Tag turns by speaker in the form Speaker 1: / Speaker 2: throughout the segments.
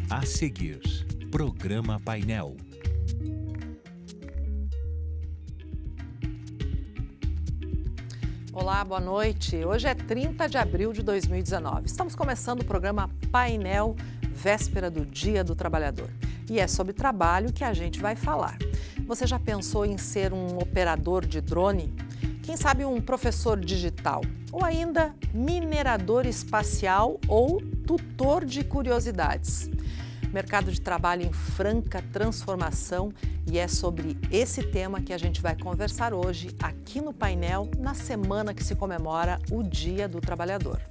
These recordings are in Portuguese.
Speaker 1: A seguir, Programa Painel.
Speaker 2: Olá, boa noite. Hoje é 30 de abril de 2019. Estamos começando o programa Painel, véspera do Dia do Trabalhador. E é sobre trabalho que a gente vai falar. Você já pensou em ser um operador de drone? Quem sabe um professor digital? Ou ainda minerador espacial ou tutor de curiosidades? Mercado de trabalho em franca transformação, e é sobre esse tema que a gente vai conversar hoje aqui no painel, na semana que se comemora o Dia do Trabalhador.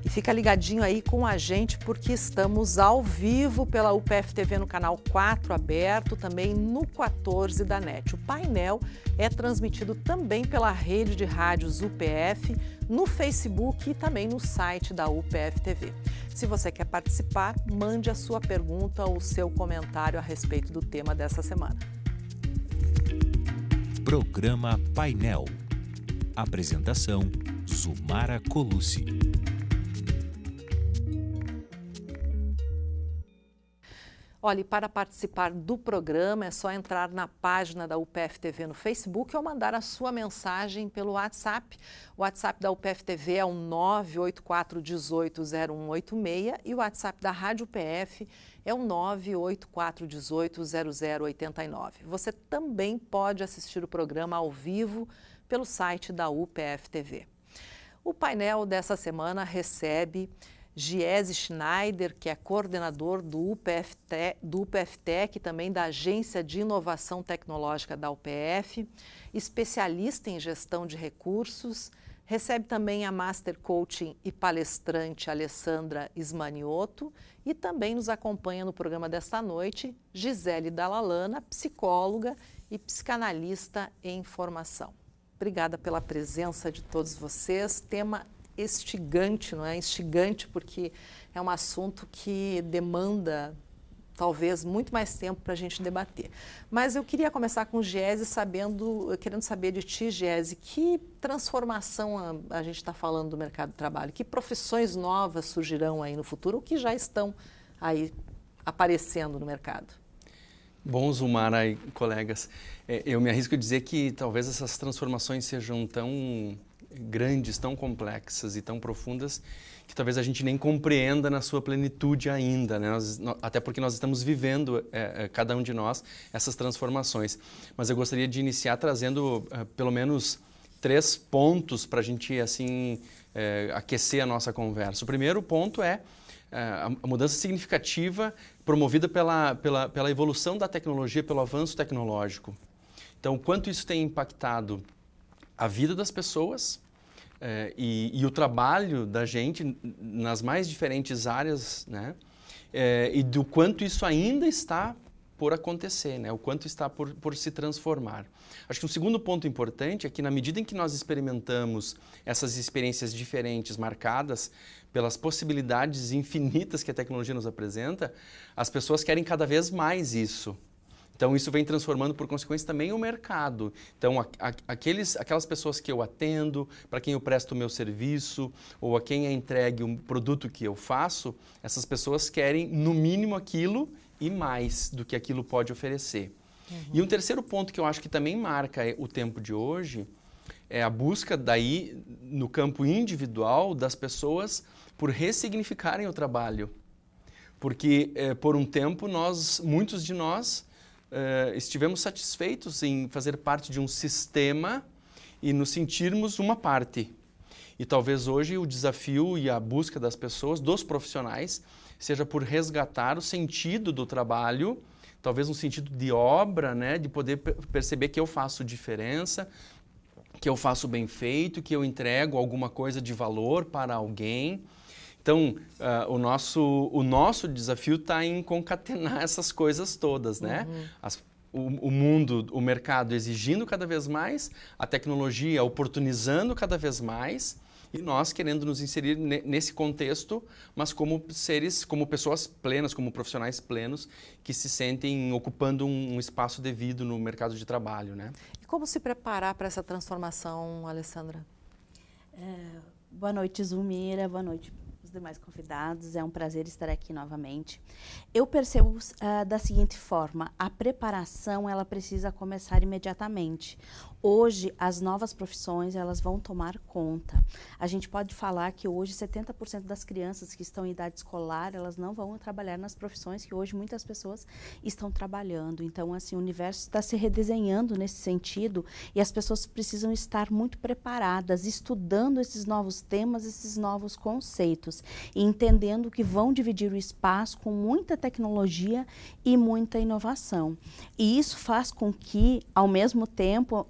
Speaker 2: E fica ligadinho aí com a gente, porque estamos ao vivo pela UPF TV no canal 4 aberto, também no 14 da NET. O painel é transmitido também pela rede de rádios UPF, no Facebook e também no site da UPF TV. Se você quer participar, mande a sua pergunta ou o seu comentário a respeito do tema dessa semana.
Speaker 1: Programa Painel. Apresentação: Zumara Colucci.
Speaker 2: Olha, e para participar do programa é só entrar na página da UPF TV no Facebook ou mandar a sua mensagem pelo WhatsApp. O WhatsApp da UPF TV é o 984180186 e o WhatsApp da Rádio UPF é o 984180089. Você também pode assistir o programa ao vivo pelo site da UPF TV. O painel dessa semana recebe Giese Schneider, que é coordenador do UPF-Tec e também da Agência de Inovação Tecnológica da UPF, especialista em gestão de recursos. Recebe também a Master Coaching e palestrante Alessandra Ismaniotto e também nos acompanha no programa desta noite Gisele Dalalana, psicóloga e psicanalista em formação. Obrigada pela presença de todos vocês. Tema instigante, não é? Instigante porque é um assunto que demanda talvez muito mais tempo para a gente debater. Mas eu queria começar com o Giese querendo saber de ti, Giese, que transformação a gente está falando do mercado de trabalho? Que profissões novas surgirão aí no futuro ou que já estão aí aparecendo no mercado?
Speaker 3: Bom, Zumara e colegas, eu me arrisco a dizer que talvez essas transformações sejam tão grandes, tão complexas e tão profundas que talvez a gente nem compreenda na sua plenitude ainda, né? Até porque nós estamos vivendo, cada um de nós, essas transformações. Mas eu gostaria de iniciar trazendo pelo menos 3 pontos para a gente assim, aquecer a nossa conversa. O primeiro ponto é a mudança significativa promovida pela evolução da tecnologia, pelo avanço tecnológico. Então, quanto isso tem impactado a vida das pessoas e o trabalho da gente nas mais diferentes áreas, né? E do quanto isso ainda está por acontecer, né? O quanto está por se transformar. Acho que um segundo ponto importante é que na medida em que nós experimentamos essas experiências diferentes, marcadas pelas possibilidades infinitas que a tecnologia nos apresenta, as pessoas querem cada vez mais isso. Então, isso vem transformando, por consequência, também o mercado. Então, aquelas pessoas que eu atendo, para quem eu presto o meu serviço, ou a quem é entregue um produto que eu faço, essas pessoas querem, no mínimo, aquilo e mais do que aquilo pode oferecer. Uhum. E um terceiro ponto que eu acho que também marca o tempo de hoje é a busca daí, no campo individual, das pessoas por ressignificarem o trabalho. Porque, por um tempo, muitos de nós, estivemos satisfeitos em fazer parte de um sistema e nos sentirmos uma parte. E talvez hoje o desafio e a busca das pessoas, dos profissionais, seja por resgatar o sentido do trabalho, talvez um sentido de obra, né? De poder perceber que eu faço diferença, que eu faço bem feito, que eu entrego alguma coisa de valor para alguém. Então, o nosso desafio está em concatenar essas coisas todas, né? O mundo, o mercado exigindo cada vez mais, a tecnologia oportunizando cada vez mais e nós querendo nos inserir nesse contexto, mas como seres, como pessoas plenas, como profissionais plenos que se sentem ocupando um espaço devido no mercado de trabalho, né?
Speaker 2: E como se preparar para essa transformação, Alessandra?
Speaker 4: Boa noite, Zumira. Boa noite, os demais convidados. É um prazer estar aqui novamente. Eu percebo da seguinte forma: a preparação ela precisa começar imediatamente. Hoje, as novas profissões, elas vão tomar conta. A gente pode falar que hoje 70% das crianças que estão em idade escolar, elas não vão trabalhar nas profissões que hoje muitas pessoas estão trabalhando. Então, assim, o universo está se redesenhando nesse sentido e as pessoas precisam estar muito preparadas, estudando esses novos temas, esses novos conceitos e entendendo que vão dividir o espaço com muita tecnologia e muita inovação. E isso faz com que, ao mesmo tempo,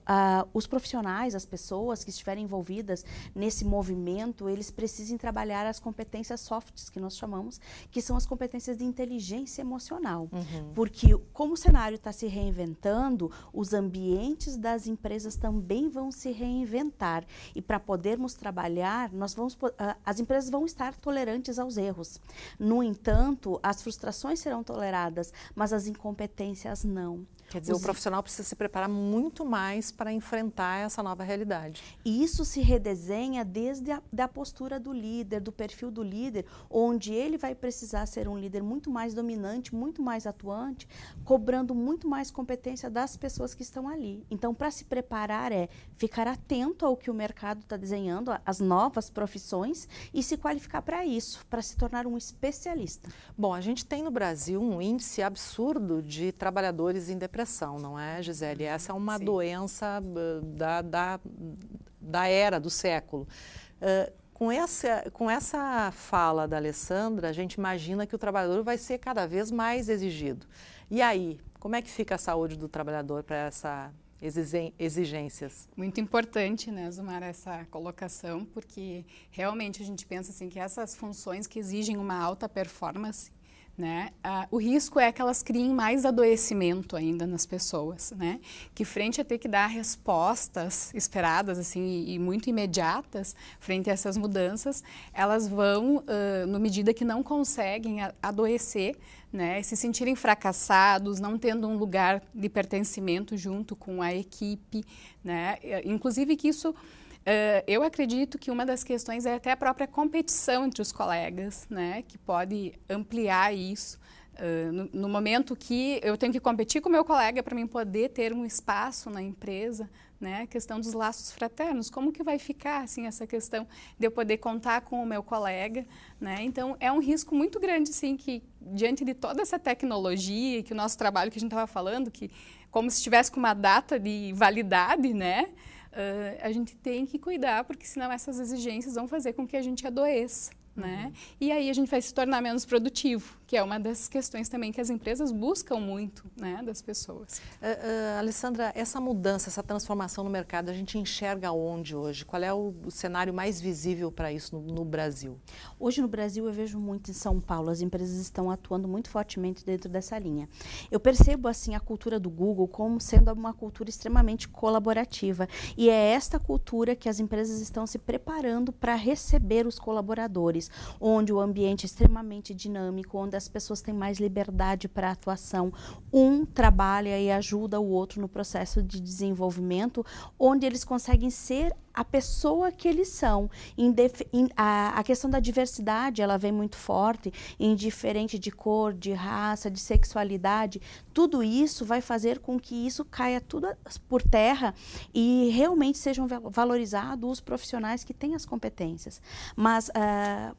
Speaker 4: os profissionais, as pessoas que estiverem envolvidas nesse movimento, eles precisem trabalhar as competências softs, que nós chamamos, que são as competências de inteligência emocional. Porque, como o cenário está se reinventando, os ambientes das empresas também vão se reinventar. E para podermos trabalhar, as empresas vão estar tolerantes aos erros. No entanto, as frustrações serão toleradas, mas as incompetências não.
Speaker 2: Quer dizer, o profissional precisa se preparar muito mais para enfrentar essa nova realidade.
Speaker 4: E isso se redesenha desde a postura do líder, do perfil do líder, onde ele vai precisar ser um líder muito mais dominante, muito mais atuante, cobrando muito mais competência das pessoas que estão ali. Então, para se preparar é ficar atento ao que o mercado está desenhando, as novas profissões, e se qualificar para isso, para se tornar um especialista.
Speaker 2: Bom, a gente tem no Brasil um índice absurdo de trabalhadores em depressão, não é, Gisele? Essa é uma doença da era, do século. Com essa fala da Alessandra, a gente imagina que o trabalhador vai ser cada vez mais exigido. E aí, como é que fica a saúde do trabalhador para essas exigências?
Speaker 5: Muito importante, né, Zumara, essa colocação, porque realmente a gente pensa assim que essas funções que exigem uma alta performance, né? O risco é que elas criem mais adoecimento ainda nas pessoas, né? Que frente a ter que dar respostas esperadas assim, e muito imediatas frente a essas mudanças, elas vão, na medida que não conseguem adoecer, né? Se sentirem fracassados, não tendo um lugar de pertencimento junto com a equipe, né? Inclusive que isso... eu acredito que uma das questões é até a própria competição entre os colegas, né, que pode ampliar isso. No momento que eu tenho que competir com o meu colega para mim poder ter um espaço na empresa, né, a questão dos laços fraternos, como que vai ficar assim, essa questão de eu poder contar com o meu colega, né? Então é um risco muito grande, sim, que diante de toda essa tecnologia, que o nosso trabalho que a gente estava falando, que como se estivesse com uma data de validade, né? A gente tem que cuidar, porque senão essas exigências vão fazer com que a gente adoeça, né? E aí a gente vai se tornar menos produtivo, que é uma das questões também que as empresas buscam muito, né, das pessoas.
Speaker 2: Alessandra, essa mudança, essa transformação no mercado, a gente enxerga onde hoje? Qual é o cenário mais visível para isso no Brasil? Hoje
Speaker 4: no Brasil eu vejo muito em São Paulo, as empresas estão atuando muito fortemente dentro dessa linha. Eu percebo assim a cultura do Google como sendo uma cultura extremamente colaborativa e é esta cultura que as empresas estão se preparando para receber os colaboradores, onde o ambiente é extremamente dinâmico, onde as pessoas têm mais liberdade para atuação, um trabalha e ajuda o outro no processo de desenvolvimento, onde eles conseguem ser a pessoa que eles são. A questão da diversidade, ela vem muito forte, indiferente de cor, de raça, de sexualidade, tudo isso vai fazer com que isso caia tudo por terra e realmente sejam valorizados os profissionais que têm as competências. Mas,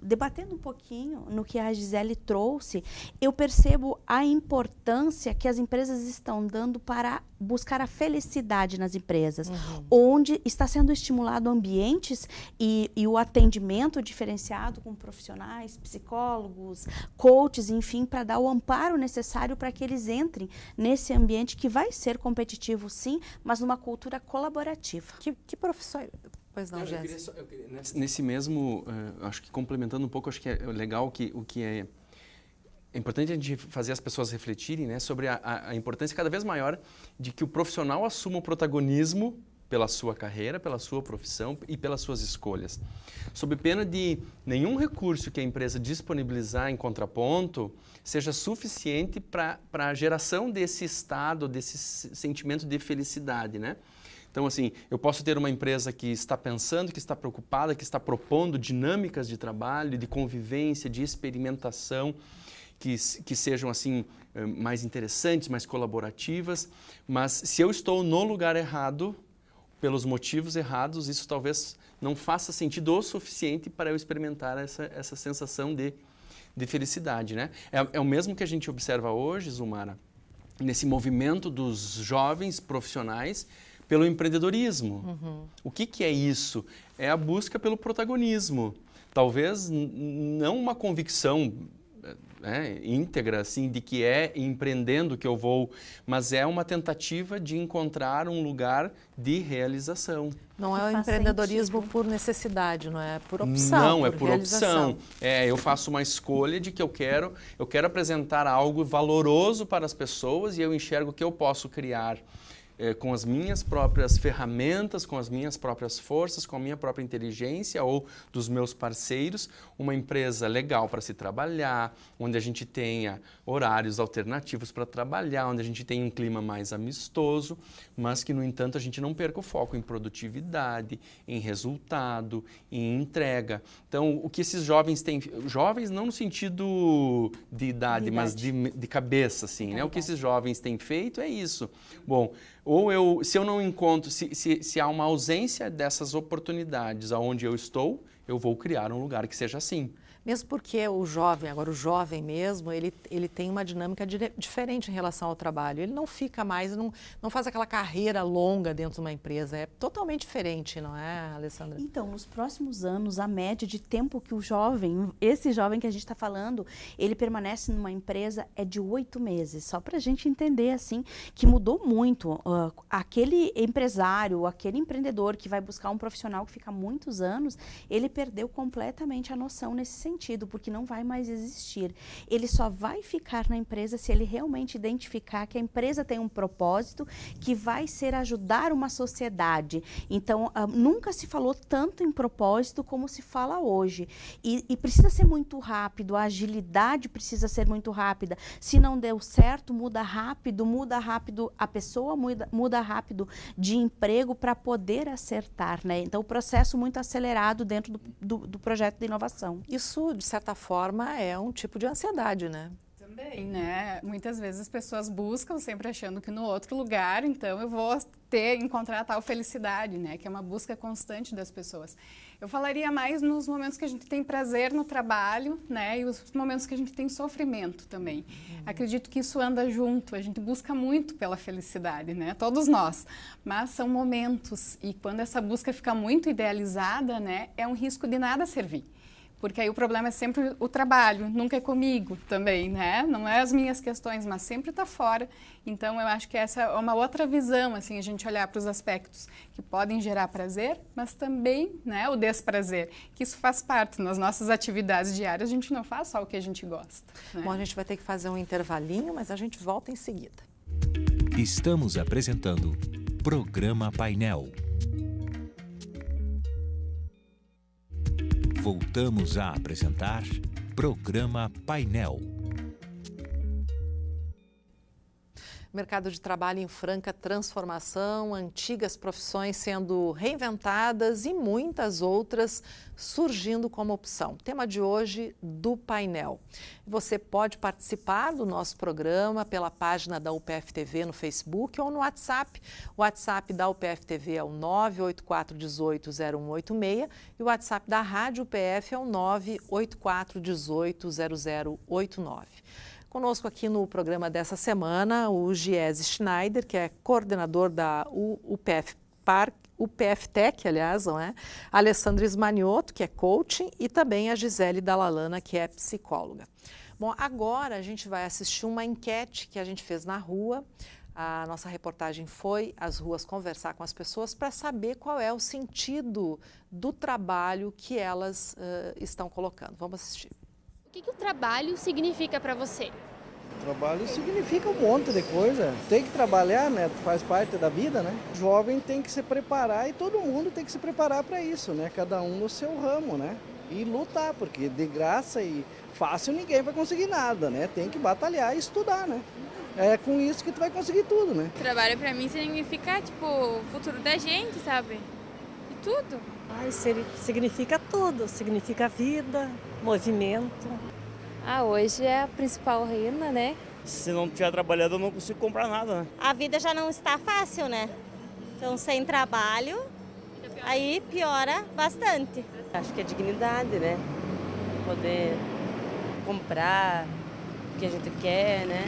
Speaker 4: debatendo um pouquinho no que a Gisele trouxe, eu percebo a importância que as empresas estão dando para buscar a felicidade nas empresas, onde está sendo estimulado ambientes e o atendimento diferenciado com profissionais, psicólogos, coaches, enfim, para dar o amparo necessário para que eles entrem nesse ambiente que vai ser competitivo, sim, mas numa cultura colaborativa.
Speaker 2: Que profissões... Pois não, Jéssica.
Speaker 3: Nesse mesmo, acho que complementando um pouco, acho que é legal o que é importante a gente fazer as pessoas refletirem, né, sobre a importância cada vez maior de que o profissional assuma o protagonismo pela sua carreira, pela sua profissão e pelas suas escolhas. Sob pena de nenhum recurso que a empresa disponibilizar em contraponto seja suficiente para a geração desse estado, desse sentimento de felicidade, né? Então, assim, eu posso ter uma empresa que está pensando, que está preocupada, que está propondo dinâmicas de trabalho, de convivência, de experimentação, que sejam, assim, mais interessantes, mais colaborativas, mas se eu estou no lugar errado, pelos motivos errados, isso talvez não faça sentido o suficiente para eu experimentar essa sensação de felicidade, né? É o mesmo que a gente observa hoje, Zumara, nesse movimento dos jovens profissionais pelo empreendedorismo. O que é isso? É a busca pelo protagonismo. Talvez não uma convicção íntegra, assim, de que é empreendendo que eu vou, mas é uma tentativa de encontrar um lugar de realização.
Speaker 2: Não é o empreendedorismo por necessidade, não é por opção.
Speaker 3: Não, é por opção. Eu faço uma escolha de que eu quero apresentar algo valoroso para as pessoas e eu enxergo que eu posso criar com as minhas próprias ferramentas, com as minhas próprias forças, com a minha própria inteligência ou dos meus parceiros, uma empresa legal para se trabalhar, onde a gente tenha horários alternativos para trabalhar, onde a gente tenha um clima mais amistoso, mas que, no entanto, a gente não perca o foco em produtividade, em resultado, em entrega. Então, o que esses jovens têm, jovens não no sentido de idade, mas de cabeça, assim, né? O que esses jovens têm feito é isso. Bom, se eu não encontro, se há uma ausência dessas oportunidades aonde eu estou, eu vou criar um lugar que seja assim.
Speaker 2: Mesmo porque o jovem mesmo, ele tem uma dinâmica diferente em relação ao trabalho. Ele não fica mais, não faz aquela carreira longa dentro de uma empresa. É totalmente diferente, não é, Alessandra?
Speaker 4: Então, nos próximos anos, a média de tempo que esse jovem que a gente está falando, ele permanece numa empresa é de 8 meses. Só para a gente entender, assim, que mudou muito. Aquele empresário, aquele empreendedor que vai buscar um profissional que fica muitos anos, ele perdeu completamente a noção nesse sentido, porque não vai mais existir. Ele só vai ficar na empresa se ele realmente identificar que a empresa tem um propósito que vai ser ajudar uma sociedade. Então, nunca se falou tanto em propósito como se fala hoje. E precisa ser muito rápido, a agilidade precisa ser muito rápida. Se não deu certo, muda rápido a pessoa muda rápido de emprego para poder acertar, né? Então, o processo muito acelerado dentro do projeto de inovação.
Speaker 2: Isso, de certa forma, é um tipo de ansiedade, né?
Speaker 5: Também, né? Muitas vezes as pessoas buscam sempre achando que no outro lugar, então eu vou encontrar a tal felicidade, né? Que é uma busca constante das pessoas. Eu falaria mais nos momentos que a gente tem prazer no trabalho, né? E os momentos que a gente tem sofrimento também. Acredito que isso anda junto, a gente busca muito pela felicidade, né? Todos nós. Mas são momentos, e quando essa busca fica muito idealizada, né? É um risco de nada servir. Porque aí o problema é sempre o trabalho, nunca é comigo também, né? Não é as minhas questões, mas sempre está fora. Então, eu acho que essa é uma outra visão, assim, a gente olhar para os aspectos que podem gerar prazer, mas também, né, o desprazer, que isso faz parte. Nas nossas atividades diárias, a gente não faz só o que a gente gosta, né?
Speaker 2: Bom, a gente vai ter que fazer um intervalinho, mas a gente volta em seguida.
Speaker 1: Estamos apresentando Programa Painel. Voltamos a apresentar Programa Painel.
Speaker 2: Mercado de trabalho em franca transformação, antigas profissões sendo reinventadas e muitas outras surgindo como opção. Tema de hoje do painel. Você pode participar do nosso programa pela página da UPF-TV no Facebook ou no WhatsApp. O WhatsApp da UPF-TV é o 984180186 e o WhatsApp da Rádio UPF é o 984180089. Conosco aqui no programa dessa semana, o Giese Schneider, que é coordenador da UPF-Tech, aliás, não é? A Alessandra Ismanioto, que é coaching, e também a Gisele Dalalana, que é psicóloga. Bom, agora a gente vai assistir uma enquete que a gente fez na rua. A nossa reportagem foi às ruas conversar com as pessoas para saber qual é o sentido do trabalho que elas estão colocando. Vamos assistir.
Speaker 6: O que o trabalho significa para você?
Speaker 7: O trabalho significa um monte de coisa. Tem que trabalhar, né? Faz parte da vida, né? O jovem tem que se preparar e todo mundo tem que se preparar para isso, né? Cada um no seu ramo, né? E lutar, porque de graça e fácil ninguém vai conseguir nada, né? Tem que batalhar e estudar, né?
Speaker 6: Muitas
Speaker 7: É com isso que tu vai conseguir tudo, né?
Speaker 8: Trabalho pra mim significa, tipo, o futuro da gente, sabe? E tudo.
Speaker 9: Significa tudo, significa vida, movimento.
Speaker 10: Hoje é a principal renda, né?
Speaker 11: Se não estiver trabalhando, eu não consigo comprar nada, né?
Speaker 12: A vida já não está fácil, né? Então, sem trabalho, aí piora bastante.
Speaker 13: Acho que é dignidade, né? Poder comprar o que a gente quer, né?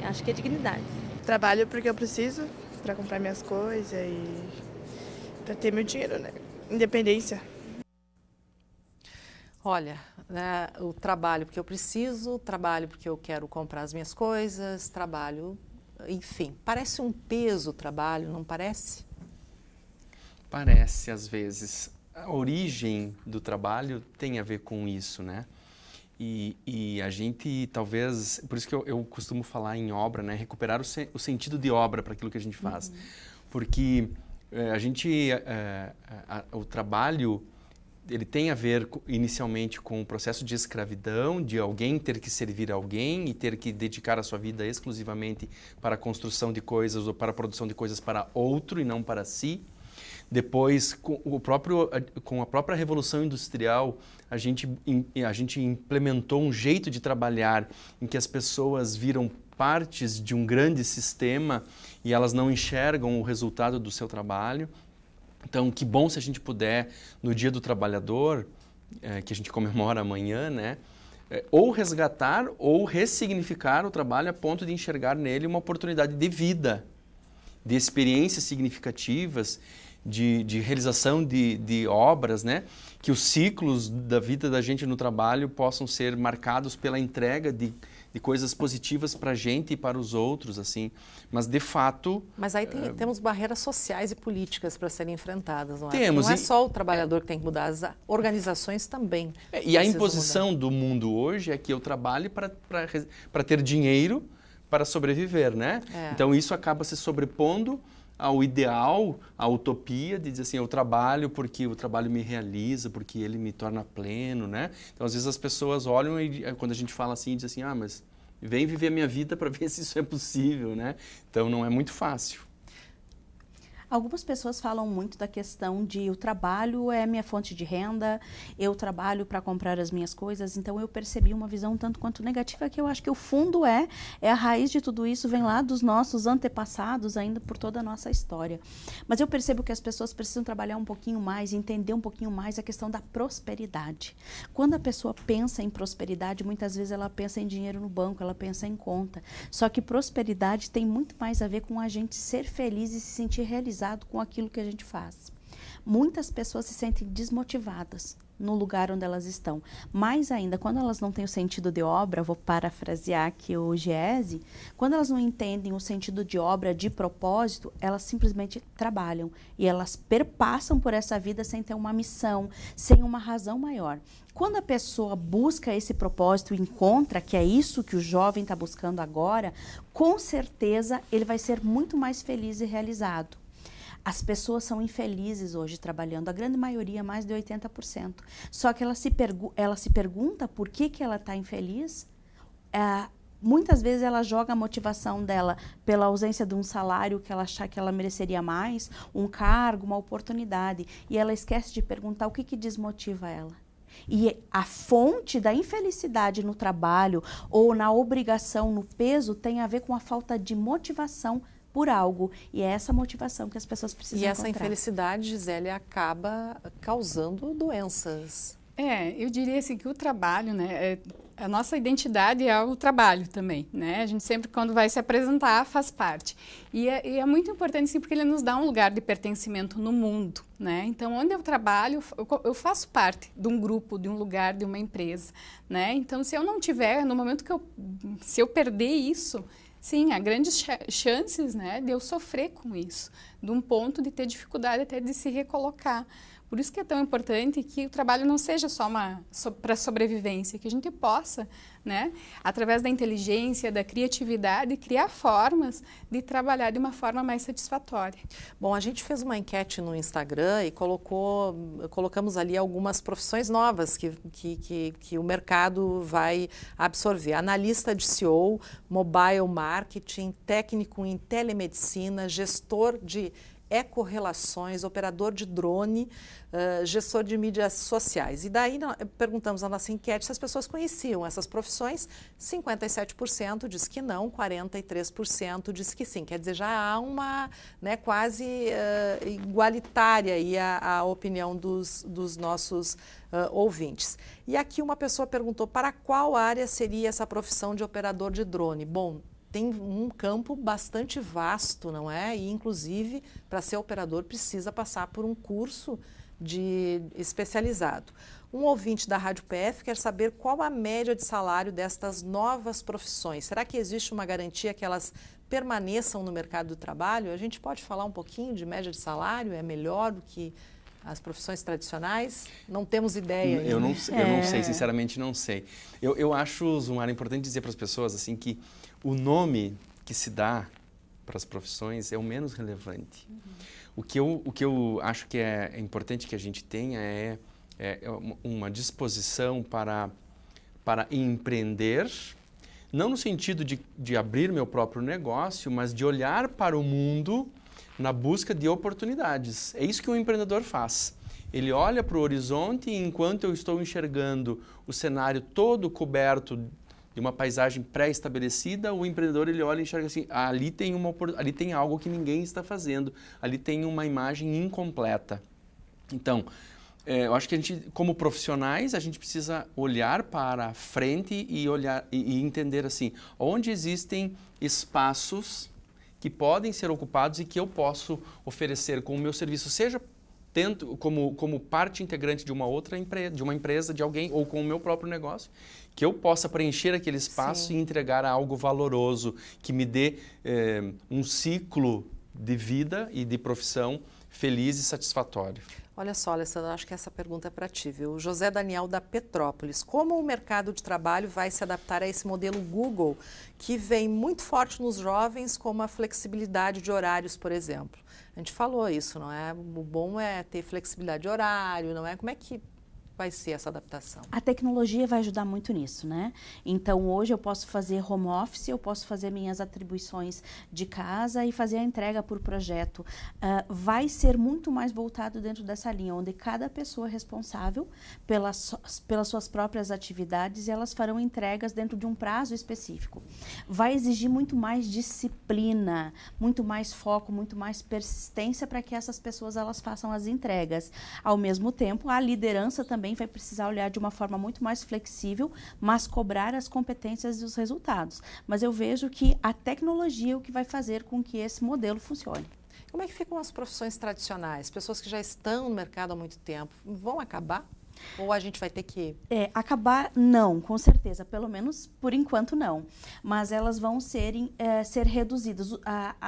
Speaker 13: Acho que é dignidade.
Speaker 14: Trabalho porque eu preciso para comprar minhas coisas e para ter meu dinheiro, né? Independência.
Speaker 2: Olha, né, o trabalho porque eu preciso, trabalho porque eu quero comprar as minhas coisas, trabalho, enfim. Parece um peso o trabalho, não parece?
Speaker 3: Parece, às vezes. A origem do trabalho tem a ver com isso, né? E a gente, talvez, por isso que eu costumo falar em obra, né? Recuperar o sentido de obra para aquilo que a gente faz. Porque o trabalho, ele tem a ver inicialmente com o processo de escravidão, de alguém ter que servir a alguém e ter que dedicar a sua vida exclusivamente para a construção de coisas ou para a produção de coisas para outro e não para si. Depois, com a própria Revolução Industrial, a gente implementou um jeito de trabalhar em que as pessoas viram partes de um grande sistema e elas não enxergam o resultado do seu trabalho. Então, que bom se a gente puder, no Dia do Trabalhador, que a gente comemora amanhã, né, ou resgatar ou ressignificar o trabalho a ponto de enxergar nele uma oportunidade de vida, de experiências significativas, de realização de obras, né? Que os ciclos da vida da gente no trabalho possam ser marcados pela entrega de coisas positivas para a gente e para os outros, assim. Mas, de fato...
Speaker 2: Mas aí temos barreiras sociais e políticas para serem enfrentadas, não é?
Speaker 3: Temos.
Speaker 2: Não é só o trabalhador que tem que mudar, as organizações também.
Speaker 3: E a imposição do mundo hoje é que eu trabalhe para ter dinheiro para sobreviver, né? Então, isso acaba se sobrepondo ao ideal, à utopia de dizer assim, eu trabalho porque o trabalho me realiza, porque ele me torna pleno, né? Então, às vezes as pessoas olham e quando a gente fala assim, diz assim, mas vem viver a minha vida para ver se isso é possível, né? Então, não é muito fácil.
Speaker 4: Algumas pessoas falam muito da questão de o trabalho é minha fonte de renda, eu trabalho para comprar as minhas coisas, então eu percebi uma visão tanto quanto negativa, que eu acho que o fundo é a raiz de tudo isso, vem lá dos nossos antepassados, ainda por toda a nossa história. Mas eu percebo que as pessoas precisam trabalhar um pouquinho mais, entender um pouquinho mais a questão da prosperidade. Quando a pessoa pensa em prosperidade, muitas vezes ela pensa em dinheiro no banco, ela pensa em conta. Só que prosperidade tem muito mais a ver com a gente ser feliz e se sentir realizado com aquilo que a gente faz. Muitas pessoas se sentem desmotivadas no lugar onde elas estão. Mais ainda, quando elas não têm o sentido de obra, vou parafrasear aqui o Giese, quando elas não entendem o sentido de obra, de propósito, elas simplesmente trabalham e elas perpassam por essa vida sem ter uma missão, sem uma razão maior. Quando a pessoa busca esse propósito e encontra que é isso que o jovem está buscando agora, com certeza ele vai ser muito mais feliz e realizado. As pessoas são infelizes hoje trabalhando, a grande maioria, mais de 80%. Só que ela se pergunta por que ela está infeliz. Muitas vezes ela joga a motivação dela pela ausência de um salário que ela achar que ela mereceria mais, um cargo, uma oportunidade. E ela esquece de perguntar o que desmotiva ela. E a fonte da infelicidade no trabalho ou na obrigação, no peso, tem a ver com a falta de motivação por algo. E é essa motivação que as pessoas precisam encontrar.
Speaker 2: E essa infelicidade, Gisele, acaba causando doenças.
Speaker 5: Eu diria assim que o trabalho, né, a nossa identidade é o trabalho também, né? A gente sempre, quando vai se apresentar, faz parte. E é muito importante, sim, porque ele nos dá um lugar de pertencimento no mundo, né? Então, onde eu trabalho, eu faço parte de um grupo, de um lugar, de uma empresa, né? Então, se eu não tiver, no momento se eu perder isso, sim, há grandes chances, né, de eu sofrer com isso, de um ponto de ter dificuldade até de se recolocar. Por isso que é tão importante que o trabalho não seja só para sobrevivência, que a gente possa, né, através da inteligência, da criatividade, criar formas de trabalhar de uma forma mais satisfatória.
Speaker 2: Bom, a gente fez uma enquete no Instagram e colocamos ali algumas profissões novas que o mercado vai absorver. Analista de SEO, mobile marketing, técnico em telemedicina, gestor de ecorrelações, operador de drone, gestor de mídias sociais. E daí perguntamos na nossa enquete se as pessoas conheciam essas profissões. 57% diz que não, 43% diz que sim. Quer dizer, já há uma, né, quase igualitária aí a opinião dos nossos ouvintes. E aqui uma pessoa perguntou para qual área seria essa profissão de operador de drone. Bom, tem um campo bastante vasto, não é? E, inclusive, para ser operador, precisa passar por um curso especializado. Um ouvinte da Rádio PF quer saber qual a média de salário destas novas profissões. Será que existe uma garantia que elas permaneçam no mercado do trabalho? A gente pode falar um pouquinho de média de salário? É melhor do que as profissões tradicionais? Não temos ideia.
Speaker 3: Eu não sei, sinceramente não sei. Eu acho, Zumara, importante dizer para as pessoas assim que o nome que se dá para as profissões é o menos relevante. O que eu acho que é importante que a gente tenha é uma disposição para empreender, não no sentido de abrir meu próprio negócio, mas de olhar para o mundo na busca de oportunidades. É isso que um empreendedor faz. Ele olha para o horizonte e enquanto eu estou enxergando o cenário todo coberto de uma paisagem pré-estabelecida, o empreendedor ele olha e enxerga assim, ali tem algo que ninguém está fazendo, ali tem uma imagem incompleta. Então, eu acho que a gente, como profissionais, a gente precisa olhar para frente e entender assim, onde existem espaços que podem ser ocupados e que eu posso oferecer com o meu serviço, seja como parte integrante de uma outra empresa, de uma empresa, de alguém, ou com o meu próprio negócio, que eu possa preencher aquele espaço e entregar algo valoroso, que me dê um ciclo de vida e de profissão feliz e satisfatório.
Speaker 2: Olha só, Alessandra, acho que essa pergunta é para ti, viu? José Daniel da Petrópolis. Como o mercado de trabalho vai se adaptar a esse modelo Google, que vem muito forte nos jovens, como a flexibilidade de horários, por exemplo? A gente falou isso, não é? O bom é ter flexibilidade de horário, não é? Como é que vai ser essa adaptação?
Speaker 4: A tecnologia vai ajudar muito nisso, né? Então, hoje eu posso fazer home office, eu posso fazer minhas atribuições de casa e fazer a entrega por projeto. Vai ser muito mais voltado dentro dessa linha, onde cada pessoa é responsável pelas suas próprias atividades e elas farão entregas dentro de um prazo específico. Vai exigir muito mais disciplina, muito mais foco, muito mais persistência para que essas pessoas elas façam as entregas. Ao mesmo tempo, a liderança também vai precisar olhar de uma forma muito mais flexível, mas cobrar as competências e os resultados. Mas eu vejo que a tecnologia é o que vai fazer com que esse modelo funcione.
Speaker 2: Como é que ficam as profissões tradicionais? Pessoas que já estão no mercado há muito tempo, vão acabar? Ou a gente vai ter que...
Speaker 4: acabar, não, com certeza. Pelo menos, por enquanto, não. Mas elas vão ser reduzidas.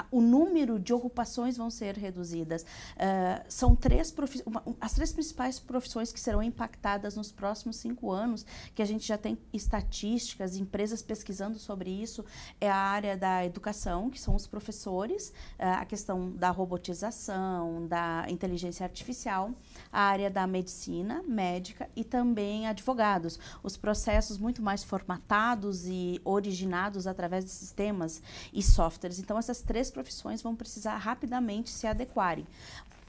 Speaker 4: O número de ocupações vão ser reduzidas. São as três principais profissões que serão impactadas nos próximos 5 anos, que a gente já tem estatísticas, empresas pesquisando sobre isso, é a área da educação, que são os professores, a questão da robotização, da inteligência artificial, a área da medicina, médica e também advogados. Os processos muito mais formatados e originados através de sistemas e softwares. Então, essas 3 profissões vão precisar rapidamente se adequarem.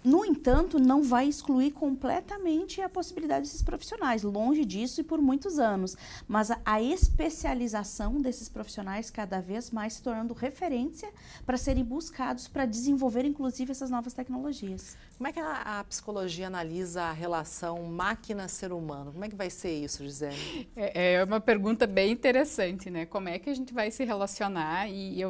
Speaker 4: No entanto, não vai excluir completamente a possibilidade desses profissionais, longe disso e por muitos anos. Mas a especialização desses profissionais cada vez mais se tornando referência para serem buscados para desenvolver, inclusive, essas novas tecnologias.
Speaker 2: Como é que a psicologia analisa a relação máquina-ser humano? Como é que vai ser isso, Gisele?
Speaker 5: É uma pergunta bem interessante, né? Como é que a gente vai se relacionar? E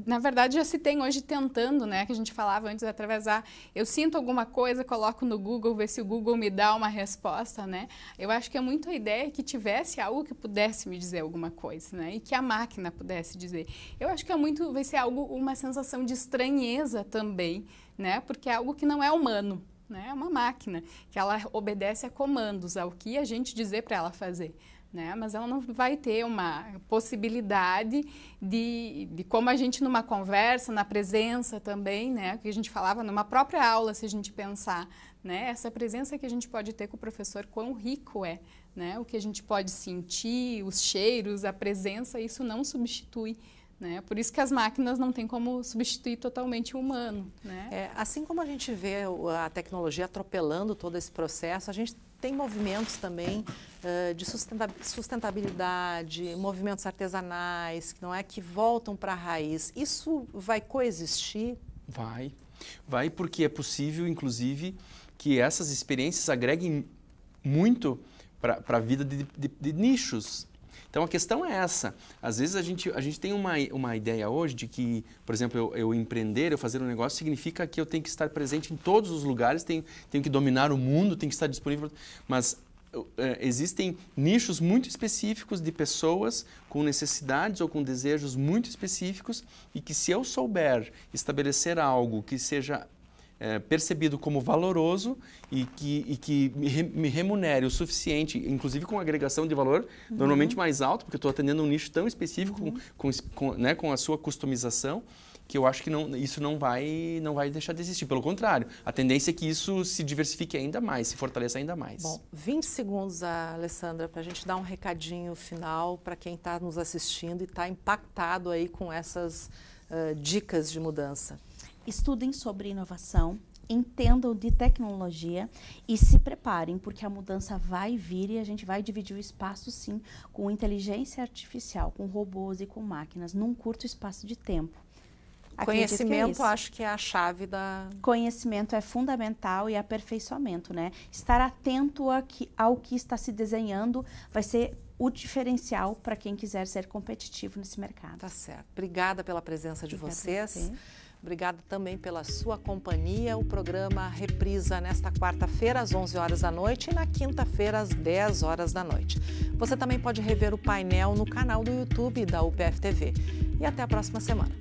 Speaker 5: na verdade, já se tem hoje tentando, né? Que a gente falava antes, através eu sinto alguma coisa, coloco no Google, ver se o Google me dá uma resposta, né? Eu acho que é muito a ideia que tivesse algo que pudesse me dizer alguma coisa, né? E que a máquina pudesse dizer. Eu acho que vai ser uma sensação de estranheza também, né? Porque é algo que não é humano, né? É uma máquina que ela obedece a comandos, ao que a gente dizer para ela fazer. Né? Mas ela não vai ter uma possibilidade de como a gente numa conversa, na presença também, né? Que a gente falava numa própria aula, se a gente pensar, né? Essa presença que a gente pode ter com o professor, quão rico é, né? O que a gente pode sentir, os cheiros, a presença, isso não substitui. Né? Por isso que as máquinas não têm como substituir totalmente o humano. Né?
Speaker 2: Assim como a gente vê a tecnologia atropelando todo esse processo, a gente tem movimentos também de sustentabilidade, movimentos artesanais, não é, que voltam para a raiz. Isso vai coexistir?
Speaker 3: Vai porque é possível, inclusive, que essas experiências agreguem muito para a vida de nichos. Então, a questão é essa. Às vezes, a gente tem uma ideia hoje de que, por exemplo, eu empreender, eu fazer um negócio, significa que eu tenho que estar presente em todos os lugares, tenho que dominar o mundo, tenho que estar disponível. Mas existem nichos muito específicos de pessoas com necessidades ou com desejos muito específicos e que, se eu souber estabelecer algo que seja percebido como valoroso e que me remunere o suficiente, inclusive com agregação de valor normalmente mais alto, porque eu estou atendendo um nicho tão específico com a sua customização, que eu acho que isso não vai deixar de existir. Pelo contrário, a tendência é que isso se diversifique ainda mais, se fortaleça ainda mais.
Speaker 2: Bom, 20 segundos, Alessandra, para a gente dar um recadinho final para quem está nos assistindo e está impactado aí com essas dicas de mudança.
Speaker 4: Estudem sobre inovação, entendam de tecnologia e se preparem, porque a mudança vai vir e a gente vai dividir o espaço, sim, com inteligência artificial, com robôs e com máquinas, num curto espaço de tempo.
Speaker 2: Conhecimento, acho que é a chave da...
Speaker 4: Conhecimento é fundamental e aperfeiçoamento, né? Estar atento ao que está se desenhando vai ser o diferencial para quem quiser ser competitivo nesse mercado.
Speaker 2: Tá certo. Obrigada pela presença de vocês. Obrigada também pela sua companhia. O programa reprisa nesta quarta-feira, às 11 horas da noite e na quinta-feira, às 10 horas da noite. Você também pode rever o painel no canal do YouTube da UPF TV. E até a próxima semana.